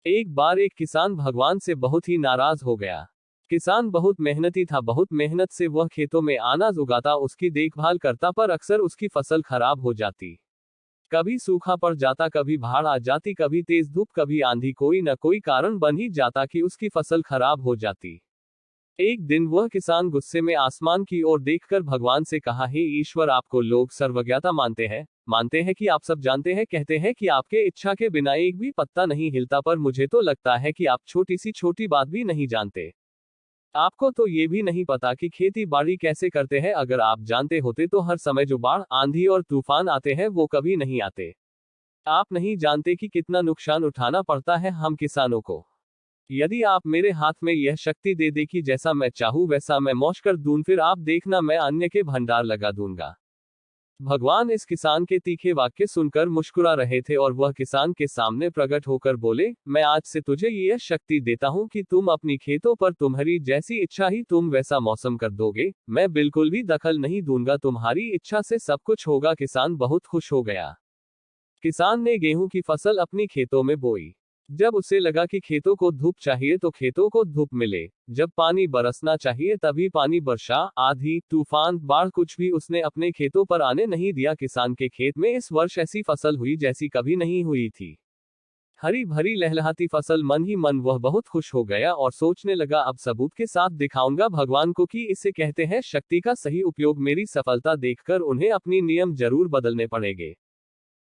एक बार एक किसान भगवान से बहुत ही नाराज हो गया। किसान बहुत मेहनती था, बहुत मेहनत से वह खेतों में अनाज उगाता, उसकी देखभाल करता, पर अक्सर उसकी फसल खराब हो जाती। कभी सूखा पड़ जाता, कभी बाढ़ आ जाती, कभी तेज धूप, कभी आंधी, कोई न कोई कारण बन ही जाता कि उसकी फसल खराब हो जाती। एक दिन वह किसान गुस्से में आसमान की ओर देखकर भगवान से कहा, हे ईश्वर, आपको लोग सर्वज्ञता मानते हैं कि आप सब जानते हैं, कहते हैं कि आपके इच्छा के बिना एक भी पत्ता नहीं हिलता, पर मुझे तो लगता है कि आप छोटी सी छोटी बात भी नहीं जानते। आपको तो ये भी नहीं पता कि खेती बाड़ी कैसे करते हैं। अगर आप जानते होते तो हर समय जो बाढ़, आंधी और तूफान आते हैं वो कभी नहीं आते। आप नहीं जानते कि कितना नुकसान उठाना पड़ता है हम किसानों को। यदि आप मेरे हाथ में यह शक्ति दे दे कि जैसा मैं चाहूं वैसा मैं मौज कर दूं, फिर आप देखना मैं अन्य के भंडार लगा दूंगा। भगवान इस किसान के तीखे वाक्य सुनकर मुस्कुरा रहे थे और वह किसान के सामने प्रकट होकर बोले, मैं आज से तुझे यह शक्ति देता हूं कि तुम अपनी खेतों पर तुम्हारी जैसी इच्छा ही तुम वैसा मौसम कर दोगे। मैं बिल्कुल भी दखल नहीं दूंगा, तुम्हारी इच्छा से सब कुछ होगा। किसान बहुत खुश हो गया। किसान ने गेहूं की फसल अपनी खेतों में बोई। जब उसे लगा कि खेतों को धूप चाहिए तो खेतों को धूप मिले, जब पानी बरसना चाहिए तभी पानी बरसा, आंधी, तूफान, बाढ़ कुछ भी उसने अपने खेतों पर आने नहीं दिया। किसान के खेत में इस वर्ष ऐसी फसल हुई जैसी कभी नहीं हुई थी। हरी भरी लहलहाती फसल। मन ही मन वह बहुत खुश हो गया और सोचने लगा, अब सबूत के साथ दिखाऊंगा भगवान को कि इसे कहते हैं शक्ति का सही उपयोग। मेरी सफलता देखकर उन्हें अपनी नियम जरूर बदलने पड़ेंगे।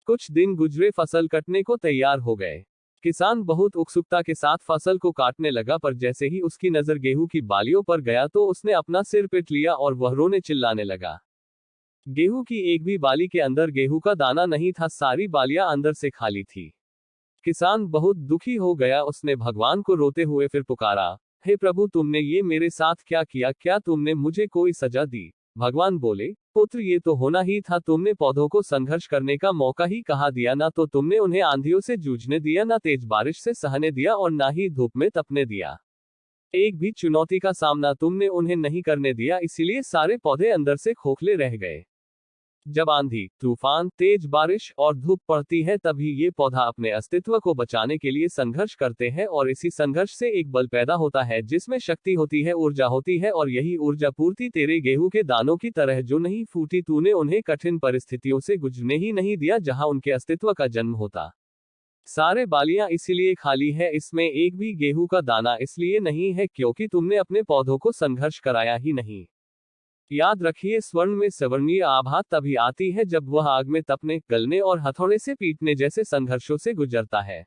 कुछ दिन गुजरे, फसल कटने को तैयार हो गए। किसान बहुत उत्सुकता के साथ फसल को काटने लगा, पर जैसे ही उसकी नजर गेहूं की बालियों पर गया तो उसने अपना सिर पीट लिया और वह रोने चिल्लाने लगा। गेहूं की एक भी बाली के अंदर गेहूं का दाना नहीं था, सारी बालियां अंदर से खाली थी। किसान बहुत दुखी हो गया। उसने भगवान को रोते हुए फिर पुकारा, हे प्रभु, तुमने ये मेरे साथ क्या किया? क्या तुमने मुझे कोई सजा दी? भगवान बोले, पुत्र, ये तो होना ही था। तुमने पौधों को संघर्ष करने का मौका ही कहाँ दिया? ना तो तुमने उन्हें आंधियों से जूझने दिया, ना तेज बारिश से सहने दिया, और ना ही धूप में तपने दिया। एक भी चुनौती का सामना तुमने उन्हें नहीं करने दिया, इसीलिए सारे पौधे अंदर से खोखले रह गए। जब आंधी, तूफान, तेज बारिश और धूप पड़ती है तभी ये पौधा अपने अस्तित्व को बचाने के लिए संघर्ष करते हैं, और इसी संघर्ष से एक बल पैदा होता है जिसमें शक्ति होती है, ऊर्जा होती है, और यही ऊर्जा पूर्ति तेरे गेहूं के दानों की तरह जो नहीं फूटी। तूने उन्हें कठिन परिस्थितियों से गुजरने ही नहीं दिया जहां उनके अस्तित्व का जन्म होता। सारे बालियां इसीलिए खाली है, इसमें एक भी गेहूं का दाना इसलिए नहीं है क्योंकि तुमने अपने पौधों को संघर्ष कराया ही नहीं। याद रखिए, स्वर्ण में सवर्णीय आभा तभी आती है जब वह आग में तपने, गलने और हथौड़े से पीटने जैसे संघर्षों से गुजरता है।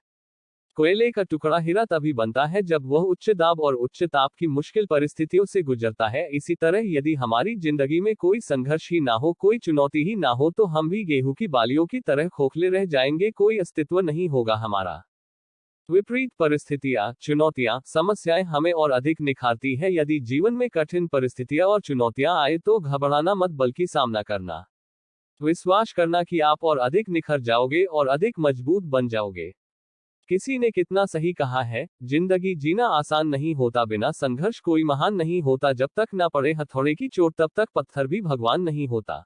कोयले का टुकड़ा हीरा तभी बनता है जब वह उच्च दाब और उच्च ताप की मुश्किल परिस्थितियों से गुजरता है। इसी तरह यदि हमारी जिंदगी में कोई संघर्ष ही ना हो, कोई चुनौती ही ना हो, तो हम भी गेहूं की बालियों की तरह खोखले रह जाएंगे, कोई अस्तित्व नहीं होगा हमारा। विपरीत परिस्थितियां, चुनौतियां, समस्याएं हमें और अधिक निखारती है। यदि जीवन में कठिन परिस्थितियां और चुनौतियां आए तो घबराना मत, बल्कि सामना करना। विश्वास करना कि आप और अधिक निखर जाओगे और अधिक मजबूत बन जाओगे। किसी ने कितना सही कहा है, जिंदगी जीना आसान नहीं होता, बिना संघर्ष कोई महान नहीं होता। जब तक ना पड़े हथौड़े की चोट तब तक पत्थर भी भगवान नहीं होता।